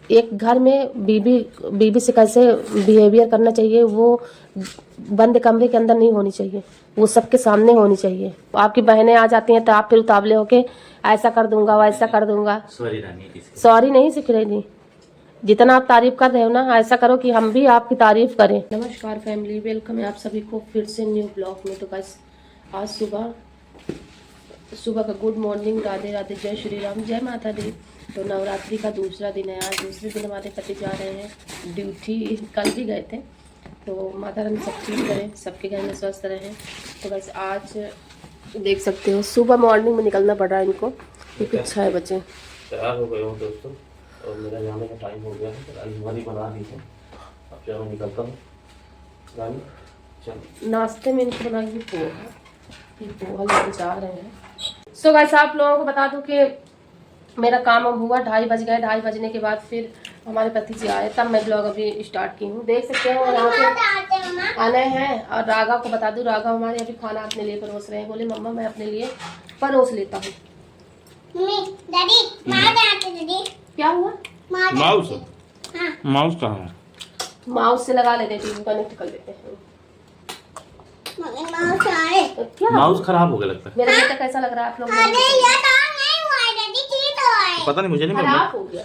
एक घर में बीबी से कैसे बिहेवियर करना चाहिए, वो बंद कमरे के अंदर नहीं होनी चाहिए, वो सबके सामने होनी चाहिए। आपकी बहनें आ जाती हैं तो आप फिर उतावले होके ऐसा कर दूंगा वैसा कर दूंगा। सॉरी नहीं सीख रही थी, जितना आप तारीफ कर रहे हो ना, ऐसा करो कि हम भी आपकी तारीफ करें। नमस्कार फैमिली, वेलकम है आप सभी को फिर से न्यू ब्लॉग में। तो बस आज सुबह का गुड मॉर्निंग, राधे राधे, जय श्री राम, जय माता दी। तो नवरात्रि का दूसरा दिन है आज। दूसरे दिन हमारे पति जा रहे हैं ड्यूटी, कल भी गए थे। तो माता रानी सब ठीक करें, सबके घर में स्वस्थ रहें। तो बस आज देख सकते हो सुबह मॉर्निंग में निकलना पड़ रहा है इनको, क्योंकि 6 बजे तैयार हो गए हो दोस्तों, और मेरा जाने का टाइम हो गया है। तो रानी हमारी बना दी है, अब चलो मैं निकलता हूँ। रानी चलो। नाश्ते में इनको बनाएंगे पोहा लेके जा रहे हैं। सो गाइस आप लोगों को बता दूं कि मेरा काम अब हुआ, 2:30 बज गए। 2:30 बजने के बाद फिर हमारे पति जी आए, तब मैं ब्लॉग अभी स्टार्ट की हूँ। देख सकते हो यहाँ पे आने हैं। और राघव को बता दूं, राघव हमारे अभी खाना अपने लिए परोस रहे हैं। बोले मम्मा मैं अपने लिए परोस लेता हूँ। क्या हुआ? माउस माउस कहाँ है? माउस से लगा लेते, टीवी कनेक्ट कर लेते हैं। क्या माउस खराब हो गया लगता है। मेरा बेटा कैसा लग रहा है आप लोग? पता नहीं, मुझे नहीं खराब हो गया।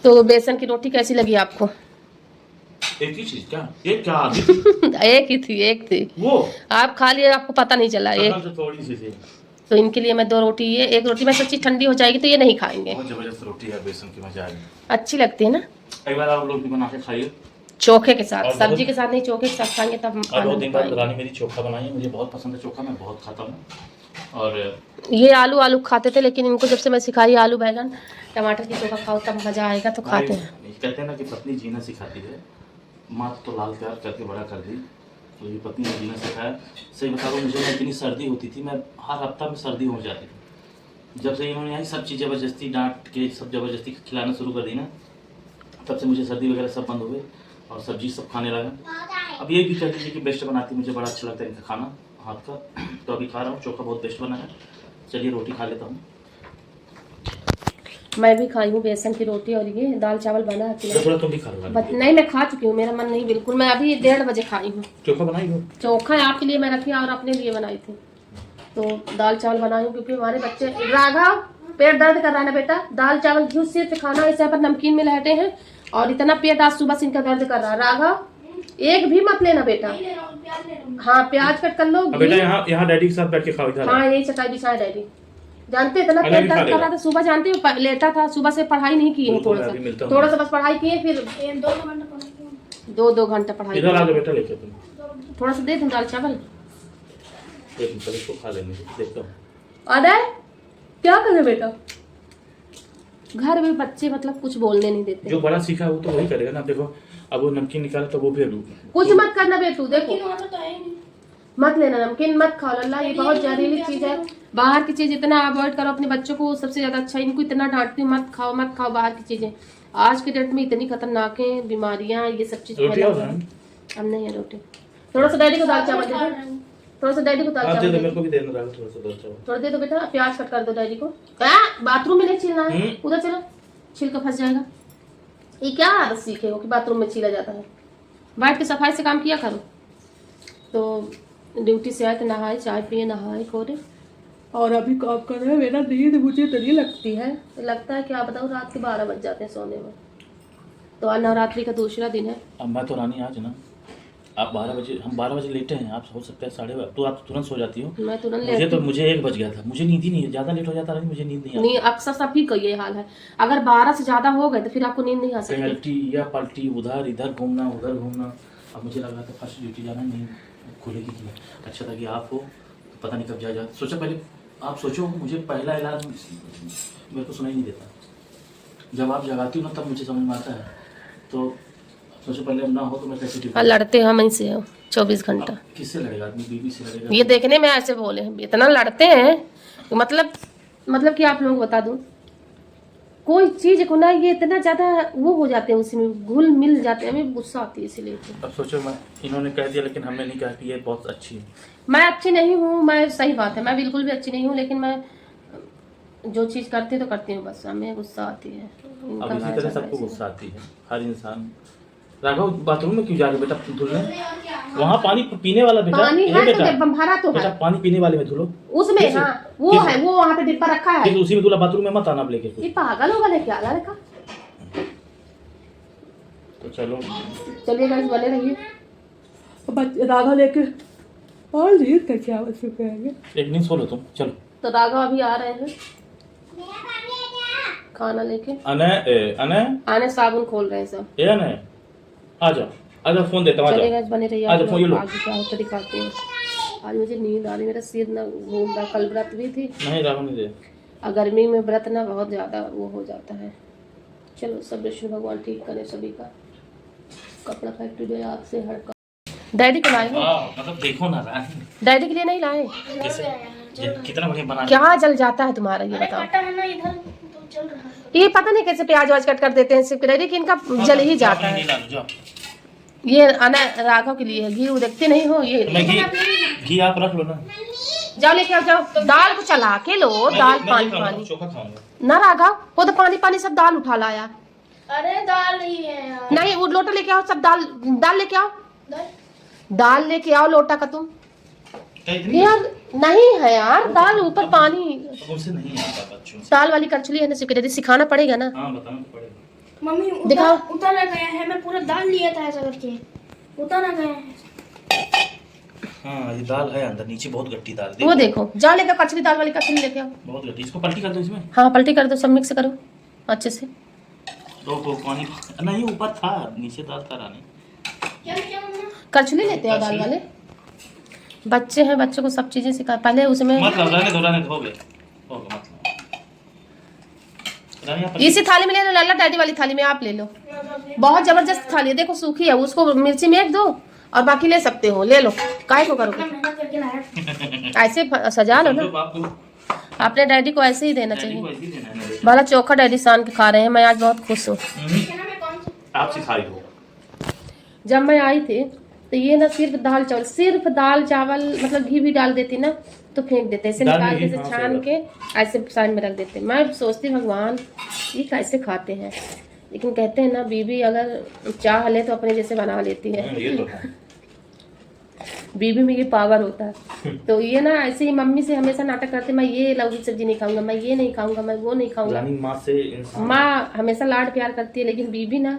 तो बेसन की रोटी कैसी लगी आपको? एक ही चीज क्या? एक क्या एक ही थी, एक थी वो आप खा लिए, आपको पता नहीं चला। एक थोड़ी सी थी। तो इनके लिए मैं 2 रोटी, ये 1 रोटी। मैं सोची ठंडी हो जाएगी तो ये नहीं खाएंगे। बहुत जबरदस्त रोटी है, बेसन की मजा आएगी। अच्छी लगती है ना? एक बार आप लोग भी बना के खाइए, चोखे के साथ, सब्जी के साथ नहीं, चोखे के साथ खाएंगे तब और 2 दिन बाद आनंद रानी मेरी चोखा बनाई है। मुझे बहुत पसंद है चोखा, मैं बहुत खाता हूँ। और ये आलू खाते थे, लेकिन इनको जब से मैं सिखाई आलू बैगन टमाटर की चोखा खाओ तब मजा आएगा, तो खाते हैं। कहते हैं ना कि पत्नी जीना सिखाती है, माँ तो लाल प्यार करके बड़ा कर दी, तो ये पत्नी ने जीना सिखाया। सही बता रहा हूँ, मुझे ना इतनी सर्दी होती थी, मैं हर हफ्ता में सर्दी हो जाती थी। जब से इन्होंने आई सब चीज़ जबरदस्ती डांट के सब जबरदस्ती खिलाना शुरू कर दी ना, तब से मुझे सर्दी वगैरह सब बंद हो गए और सब्जी सब खाने लगा। अब ये भी कह दीजिए कि बेस्ट बनाती, मुझे बड़ा अच्छा लगता है इनका खाना हाथ का। तो अभी खा रहा हूँ, चोखा बहुत बेस्ट बना है। चलिए रोटी खा लेता हूँ। मैं भी खाई हूँ बेसन की रोटी, और ये दाल चावल बना है। थोड़ा तुम भी खा लो। नहीं मैं खा चुकी हूँ, मेरा मन नहीं बिल्कुल। मैं अभी 1:30 बजे खाई हूँ। चोखा बनाई हो? चोखा आपके लिए मैं रखी और अपने लिए बनाई थी। तो दाल चावल बनाई हूँ क्योंकि हमारे बच्चे, राघव पेट दर्द कर रहा है ना बेटा, दाल चावल घी सिर्फ खाना, इसे पर नमकीन में लहटे हैं और इतना पेट आज सुबह से इनका दर्द कर रहा है। राघव एक भी मत लेना बेटा। हाँ प्याज कट कर लो। बेटा यहाँ डैडी के साथ बैठ के खाओ इधर। हाँ यही चटाई बिछाया डैडी। जानते इतना पेट दर्द कर रहा था सुबह, जानते हो लेटा था सुबह से, पढ़ाई नहीं की है, थोड़ा सा बस पढ़ाई किए, फिर 2 घंटा पढ़ाई। इधर आ जाओ बेटा, लेके तुम थोड़ा सा दे दूं दाल चावल। इसको खा लेंगे, देखता हूँ। अरे क्या कर रहे बेटा? घर में बच्चे मतलब कुछ बोलने नहीं देते। जो बड़ा सीखा है वो तो वही करेगा ना। देखो अब वो नमकीन निकाला तो वो भी कुछ मत करना बेटू, देखो मत लेना नमकीन, मत खाओ लल्ला, ये बहुत जहरीली चीज है। बाहर की चीज इतना अवॉइड करो अपने बच्चों को, सबसे ज्यादा अच्छा। इनको इतना डांटती हूँ मत खाओ मत खाओ बाहर की चीजें। आज के डेट में इतनी खतरनाक है बीमारियां, ये सब चीज अब नहीं है रोटी। थोड़ा सा डैडी को दाल चावल दे दो, थोड़ा सा डैडी को दाल चावल मेरे को भी देना, थोड़ा सा दाल चावल थोड़ा दे दो बेटा। प्याज कट कर दो डैडी को। बाथरूम में नहीं छीलना है, उधर चलो, छील कर फंस जाएगा। ये क्या आदत सीखे हो कि बाथरूम में छीला जाता है? बैठ के सफाई से काम किया करो। तो ड्यूटी से आए तो नहाए, चाय पिए, नहाए खोरे, और अभी काम कर रहे हैं। मेरा नींद मुझे इतनी लगती है, लगता है क्या बताऊँ, रात के 12 बज जाते हैं सोने में। तो आज नवरात्रि का दूसरा दिन है। अब मैं तो रानी आज ना, आप 12 बजे, हम 12 बजे लेटे हैं, आप हो सकता है 12:30, तो आप तुरंत सो जाती हो। मैं तुरंत मुझे 1 बज गया था, मुझे नींद ही नहीं, ज़्यादा लेट हो जाता है मुझे नींद नहीं नहीं, अक्सर सभी का ये हाल है। अगर 12 से ज़्यादा हो गए तो फिर आपको नींद नहीं आ सकती। पेनल्टी या पलटी, उधर इधर घूमना उधर घूमना। अब मुझे लगा था फर्स्ट ड्यूटी जाना, नहीं खुलेगी कि अच्छा था कि आप हो, तो पता नहीं कब जा सोचा। पहले आप सोचो, मुझे पहला इलाज मेरे को सुनाई नहीं देता, जब आप जगाती हो ना तब मुझे समझ में आता है। तो सोचो पहले ना हो तो मैं कैसे ड्यूटी। लड़ते हम इनसे 24 घंटा। किससे लड़ेगा आदमी? बीवी से लड़ेगा। ये देखने में ऐसे बोले इतना लड़ते हैं, मतलब कि आप लोग बता दूं, कोई चीज को ना ये इतना ज्यादा वो हो जाते हैं, उसी में घुल मिल जाते हैं, हमें गुस्सा आती है इसीलिए। अब सोचो, मैं इन्होंने कह दिया लेकिन हमने नहीं कहा कि ये बहुत अच्छी है। मैं अच्छी नहीं हूँ, मैं सही बात है, मैं बिल्कुल भी अच्छी नहीं हूँ, लेकिन मैं जो चीज करती तो करती हूँ, बस हमें गुस्सा आती है। इनका अब इसी नाच तरह है सबको ऐसे। गुस्सा आती है, हर इंसान। राघव बाथरूम में क्यों जा रहे हो बेटा धुलने? वहाँ पानी पीने वाला बेटा, पानी ए है तो बेटा, डिब्बा भरा तो बेटा है पानी पीने वाले में धुलो। उसमें। फिर से- हाँ वो फिर से- है, वो वहाँ पे डिब्बा रखा है। फिर उसी में धुला, बाथरूम में मत आना अब लेके ये कुछ। पागल होगा क्या लड़का। तो चलो चलिए गाइस बने रहिए। राघव लेके और लीड करके आवाज करेंगे। एक दिन सो लो तुम, चलो। तो राघव अभी आ रहे हैं खाना लेके। अने आने साबुन खोल रहे हैं सब। ए अने आ जाओ, आ जाओ, फोन देता हूँ, आ चलिए जाओ। गाइस बने रहिए। आज फोन ये लो। आगे क्या होता दिखाती हूँ। आज मुझे नींद आ रही, मेरा सिर ना घूम रहा। कल व्रत भी थी नहीं राघव नहीं दे। और गर्मी में व्रत ना बहुत ज़्यादा वो हो जाता है। चलो सब विष्णु भगवान ठीक करें सभी का। कपड़ा फैक्ट्री जो आपसे हड़का। डैडी को लाए हो? मतलब देखो ना रानी, डैडी के लिए नहीं लाए? जैसे ये कितना बढ़िया बना क्या जल जाता है तुम्हारा ये बताओ। है ना इधर तो चल रहा है। ये पता नहीं कैसे प्याज वाज कट कर देते हैं सिर्फ डैडी की, इनका जल ही जाता है। जाओ। ये अना राघव के लिए है। घी वो देखते नहीं हो ये। तो मैं घी आप रख लो ना। जाओ लेके आओ, जाओ दाल को चला के लो। दाल पानी पानी चोखा खाऊंगा ना राघव, वो तो पानी पानी सब दाल उठा लाया। अरे दाल नहीं है यार। नहीं वो लोटा लेके आओ, सब दाल दाल लेके आओ। दाल? दाल लेके आओ लोटा का तुम। क्या इतनी यार नहीं है यार, दाल ऊपर पानी। उनसे नहीं आता बच्चों से। दाल वाली कलछुली है ना सिक्योरिटी, सिखाना पड़ेगा ना। हाँ बताना तो पड़ेगा। मम्मी दिखाओ। उतारा गया है। मैं पूरा दाल लिया था ऐसा करके, उतारा गया है। हाँ ये दाल है अंदर, नीचे बहुत गट्टी दाल। वो देखो, जा लेके कचरी दाल वाली कचरी लेके आओ। बहुत गट्टी, इसको पलटी कर दो इसमें। हाँ पलटी कर दो, सब मिक्स करो अच्छे से। तो पानी नहीं ऊपर था, नीचे दाल था रानी। क्या क्या मम्मा? कचरी लेते हो दाल वाले। बच्चे हैं, बच्चों को सब चीजें सिखा। पहले उसमें मत रहने दो हो गए मत रानी आप इसी थाली में ले लो लाला, डैडी वाली थाली में आप ले लो। बहुत जबरदस्त थाली है, देखो सूखी है, उसको मिर्ची में दो और बाकी ले सकते हो, ले लो। काहे को करोगे? मेहनत करके लाया। ऐसे सजा लो ना। अपने डैडी को ऐसे ही देना चाहिए। भला चोखा डैडी सान के खा रहे हैं, मैं आज बहुत खुश हूँ। आप सिखाई हो। जब मैं आई थी तो ये ना सिर्फ दाल चावल मतलब घी भी डाल देती ना तो फेंक देते, ऐसे दाल में निकाल के घी, ऐसे हाँ, छान सही के ऐसे साइड में रख देते। मैं सोचती भगवान ये कैसे खाते हैं, लेकिन कहते हैं ना बीबी अगर चाह ले तो अपने जैसे बना लेती है। ये तो है। बीबी में ये पावर होता है। तो ये ना ऐसे ही मम्मी से हमेशा नाटक करते, मैं ये लौकी सब्जी नहीं खाऊंगा, मैं ये नहीं खाऊंगा, मैं वो नहीं खाऊंगा। रानी माँ से इंसान माँ हमेशा लाड प्यार करती है, लेकिन बीबी ना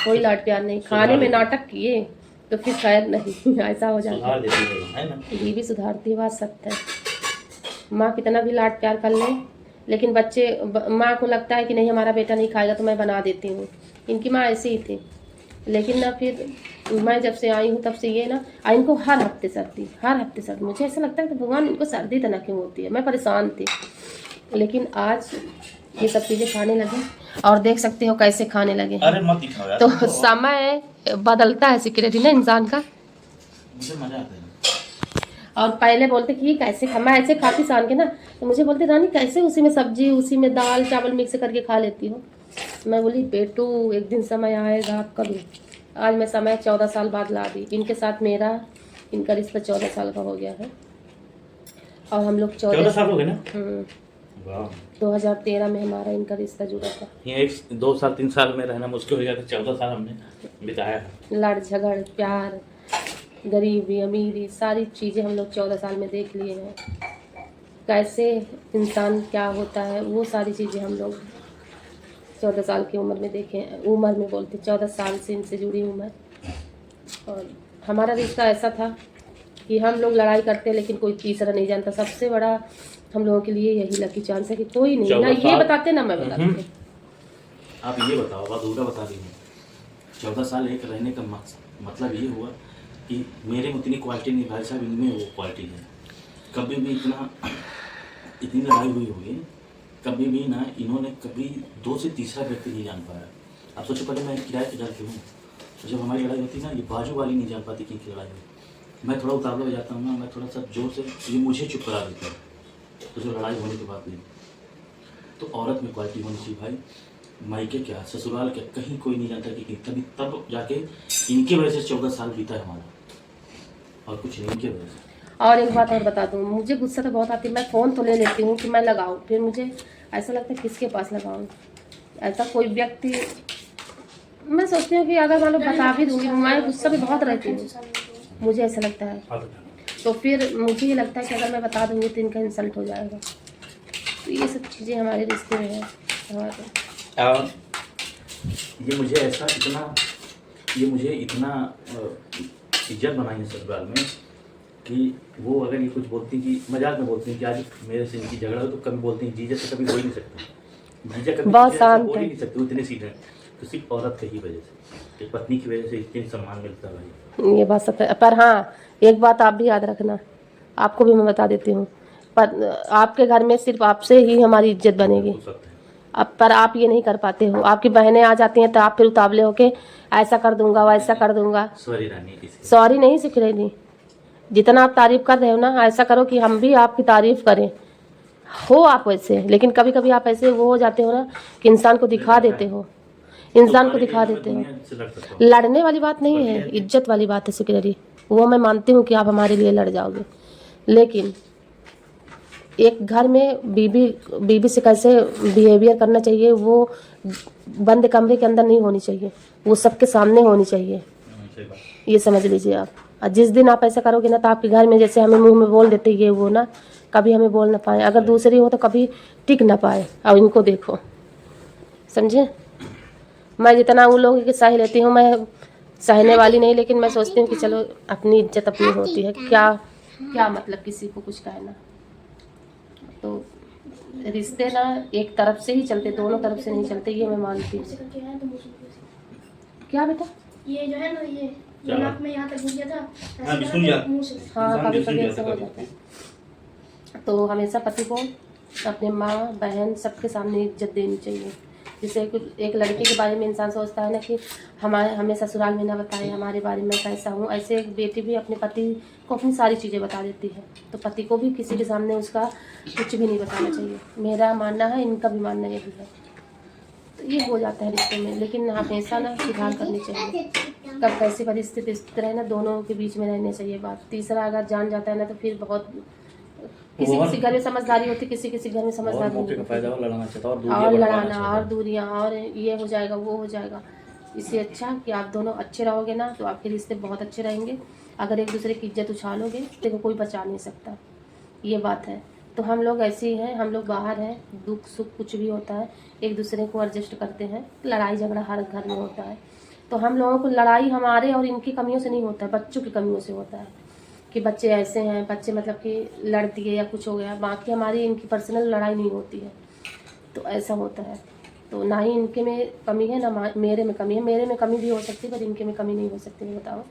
कोई लाड प्यार नहीं। खाने में नाटक किए तो फिर खैर नहीं ऐसा हो जाता सुधार देती है ना। है। बीबी सुधारती है, बात सत्य है। माँ कितना भी लाड प्यार कर ले, लेकिन बच्चे माँ को लगता है कि नहीं हमारा बेटा नहीं खाएगा तो मैं बना देती हूँ। इनकी माँ ऐसी ही थी, लेकिन ना फिर मैं जब से आई हूँ तब से ये ना इनको हर हफ्ते सर्दी। मुझे ऐसा लगता है कि भगवान इनको सर्दी तना क्यों होती है। मैं परेशान थी, लेकिन आज ये सब चीज़ें खाने लगे और देख सकते हो कैसे खाने लगे। अरे मत दिखाओ यार। तो समय बदलता है सिक्योरिटी ना इंसान का। मुझे मजा आता है। और पहले बोलते कि ये कैसे खा, मैं ऐसे खाती सान के ना, तो मुझे बोलते रानी कैसे उसी में सब्जी उसी में दाल चावल मिक्स करके खा लेती हो। मैं बोली बेटू एक दिन समय आएगा आपका भी। आज मैं समय 14 साल बाद ला दी। इनके साथ इनका रिश्ता 14 साल का हो गया है और हम लोग 14 साल हो गए ना। 2013 में हमारा इनका रिश्ता जुड़ा था। ये 2 साल 3 साल में रहना मुश्किल हो गया था, 14 साल हमने बिताया है। लड़ झगड़ प्यार गरीबी अमीरी सारी चीज़ें हम लोग 14 साल में देख लिए हैं। कैसे इंसान क्या होता है वो सारी चीज़ें हम लोग 14 साल की उम्र में देखे। उम्र में बोलते 14 साल से इनसे जुड़ी उम्र। और हमारा रिश्ता ऐसा था कि हम लोग लड़ाई करते लेकिन कोई तीसरा नहीं जानता। सबसे बड़ा हम लोगों के लिए यही लकी चांस है कि कोई नहीं ना ये बताते ना मैं बताती। आप ये बताओ, बात उल्टा बता रही हैं। 14 साल एक रहने का मतलब ये हुआ कि मेरे में उतनी क्वालिटी नहीं, भाई साहब इनमें वो क्वालिटी है। कभी भी इतनी लड़ाई हुई होगी, कभी भी ना इन्होंने कभी 2 से तीसरा व्यक्ति नहीं जान पाया। अब सोचो पहले मैं किराए पे घर पे हूँ, तो जब हमारी लड़ाई होती है ना ये बाजू वाली नहीं जान पाती कि लड़ाई हुई। मैं थोड़ा उतावला हो जाता हूँ ना, मैं थोड़ा सा जोर से ये मुझे चुप करा देता है। तो जो लड़ाई होने के बाद नहीं, तो औरत में क्वालिटी होनी चाहिए भाई। मायके क्या ससुराल क्या कहीं कोई नहीं जानता कि तभी तब जाके इनके वजह से 14 साल बीता है हमारा, और कुछ नहीं इनके वजह से। और एक बात और बता दूँ, मुझे गुस्सा तो बहुत आती है। मैं फ़ोन तो ले लेती हूँ कि मैं लगाऊँ, फिर मुझे ऐसा लगता है किसके पास लगाऊं। ऐसा कोई व्यक्ति, मैं सोचती हूँ कि अगर मान लो बता भी दूंगी, मैं गुस्सा भी बहुत रहती हूँ, मुझे ऐसा लगता है। तो फिर मुझे ये लगता है कि अगर मैं बता दूंगी तो इनका इंसल्ट हो जाएगा। तो ये सब चीज़ें हमारे रिश्ते में है हमारे। ये मुझे इतना इज्जत बनाई है ससुराल में कि वो अगर ये कुछ बोलती कि मजाक में बोलती हैं कि आज मेरे से इनकी झगड़ा हो, तो कभी बोलती हैं जीजा से कभी बोल ही नहीं सकते। जीजा कभी बहुत किसी से ऐसा शांत बोल ही है। नहीं सकते, वो इतने सीधे हैं। तो सिर्फ औरत की ही वजह से, एक पत्नी की वजह से इतनी सम्मान मिलता है भाई। ये बात सच है। पर हाँ, एक बात आप भी याद रखना, आपको भी मैं बता देती हूँ, पर आपके घर में सिर्फ आपसे ही हमारी इज्जत बनेगी। हो सकता है अब पर आप ये नहीं कर पाते हो। आपकी बहनें आ जाती हैं तो आप फिर उतावले होके ऐसा कर दूंगा वैसा कर दूंगा। सॉरी रानी, किसी सॉरी नहीं सीख रही थी, जितना आप तारीफ कर रहे हो ना, ऐसा करो कि हम भी आपकी तारीफ करें। हो आप वैसे, लेकिन कभी कभी आप ऐसे वो हो जाते हो ना कि इंसान को दिखा देते हो, इंसान को दिखा देते हो। से लड़ सकता हूँ। लड़ने वाली बात नहीं है, इज्जत वाली बात है सिकररी। वो मैं मानती हूँ कि आप हमारे लिए लड़ जाओगे, लेकिन एक घर में बीबी से कैसे बिहेवियर करना चाहिए, वो बंद कमरे के अंदर नहीं होनी चाहिए, वो सबके सामने होनी चाहिए। सही बात। ये समझ लीजिए आप। और जिस दिन आप ऐसा करोगे ना, तो आपके घर में जैसे हमें मुंह में बोल देते ये वो ना, कभी हमें बोल ना पाए। अगर दूसरी हो तो कभी टिक ना पाए। और इनको देखो, समझे। मैं जितना उन लोगों की सह लेती हूँ, मैं सहने वाली नहीं, लेकिन मैं सोचती हूँ कि चलो अपनी इज्जत अपनी होती है, क्या मतलब किसी को कुछ कहना। तो रिश्ते ना एक तरफ से ही चलते, दोनों तरफ से नहीं चलते, ये मैं मानती हूँ। क्या बेटा, ये जो है ना, ये क्या? नाक में यहाँ तक घुस गया था, हाँ, ऐसे सुन जा। लगा मुंह से। हाँ इंसान कभी जैसे कभी नहीं ऐसा आता हो कभी। जाता है। तो हमेशा पति को अपने माँ बहन सबके सामने इज्जत देनी चाहिए। जैसे एक लड़के के बारे में इंसान सोचता है ना कि हमें ससुराल में ना बताए हमारे बारे में कैसा हूँ, ऐसे एक बेटी भी अपने पति को अपनी सारी चीज़ें बता देती है। तो पति को भी किसी के सामने उसका कुछ भी नहीं बताना चाहिए, मेरा मानना है, इनका भी मानना यही है। तो ये हो जाता है रिश्ते में, लेकिन हमेशा ना सुधार करनी चाहिए। कब कैसी परिस्थिति इस तरह ना दोनों के बीच में रहने चाहिए बात। तीसरा अगर जान जाता है ना, तो फिर बहुत किसी किसी घर में समझदारी होती, किसी किसी घर में समझदारी नहीं होती। फायदा लड़ाना चाहता और लड़ाना और दूरियां और ये हो जाएगा वो हो जाएगा। इससे अच्छा कि आप दोनों अच्छे रहोगे ना, तो आपके रिश्ते बहुत अच्छे रहेंगे। अगर एक दूसरे की इज्जत उछालोगे तो कोई बचा नहीं सकता, ये बात है। तो हम लोग ऐसे ही हैं, हम लोग बाहर हैं, दुख सुख कुछ भी होता है एक दूसरे को एडजस्ट करते हैं। लड़ाई झगड़ा हर घर में होता है, तो हम लोगों को लड़ाई हमारे और इनकी कमियों से नहीं होता है, बच्चों की कमियों से होता है कि बच्चे ऐसे हैं, बच्चे मतलब कि लड़ दिए या कुछ हो गया। बाकी हमारी इनकी पर्सनल लड़ाई नहीं होती है, तो ऐसा होता है। तो ना ही इनके में कमी है ना मेरे में कमी है। मेरे में कमी भी हो सकती है पर इनके में कमी नहीं हो सकती। मैं बताओ,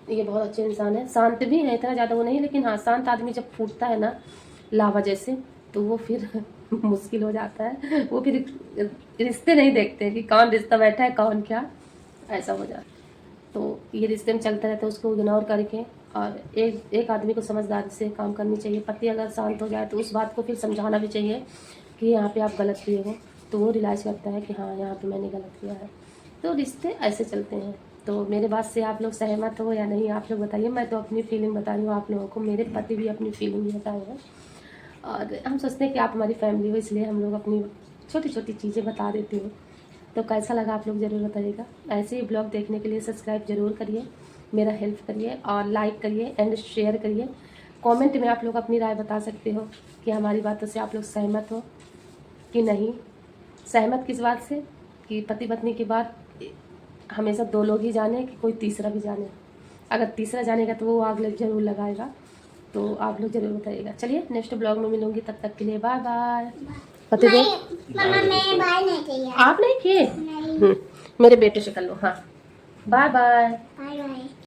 ये बहुत अच्छे इंसान है, शांत भी है, इतना ज़्यादा वो नहीं, लेकिन हाँ शांत आदमी जब फूटता है ना लावा जैसे, तो वो फिर मुश्किल हो जाता है। वो फिर रिश्ते नहीं देखते कि कौन रिश्ता बैठा है कौन क्या, ऐसा हो जाता है। तो ये रिश्ते में चलता रहता है, उसको इग्नोर करके। और एक आदमी को समझदारी से काम करनी चाहिए। पति अगर शांत हो जाए तो उस बात को फिर समझाना भी चाहिए कि यहाँ पे आप गलत किए हो, तो वो रियलाइज़ करता है कि हाँ यहाँ पे मैंने गलत किया है। तो रिश्ते ऐसे चलते हैं। तो मेरे बात से आप लोग सहमत हो या नहीं, आप लोग बताइए। मैं तो अपनी फीलिंग बता रही हूँ आप लोगों को, मेरे पति भी अपनी फीलिंग बताए हैं। और हम सोचते हैं कि आप हमारी फैमिली हो, इसलिए हम लोग अपनी छोटी छोटी चीज़ें बता देते हो। तो कैसा लगा आप लोग ज़रूर बताइएगा। ऐसे ही ब्लॉग देखने के लिए सब्सक्राइब ज़रूर करिए, मेरा हेल्प करिए और लाइक करिए एंड शेयर करिए। कमेंट में आप लोग अपनी राय बता सकते हो कि हमारी बातों से आप लोग सहमत हो कि नहीं। सहमत किस बात से कि पति पत्नी की बात हमेशा दो लोग ही जाने कि कोई तीसरा भी जाने। अगर तीसरा जानेगा तो वो आग ज़रूर लगाएगा। तो आप लोग ज़रूर बताइएगा। चलिए नेक्स्ट ब्लॉग में मिलूंगी, तब तक के लिए बाय बाय। पति दे आप नहीं किए, मेरे बेटे से कर लो। हाँ बाय बाय।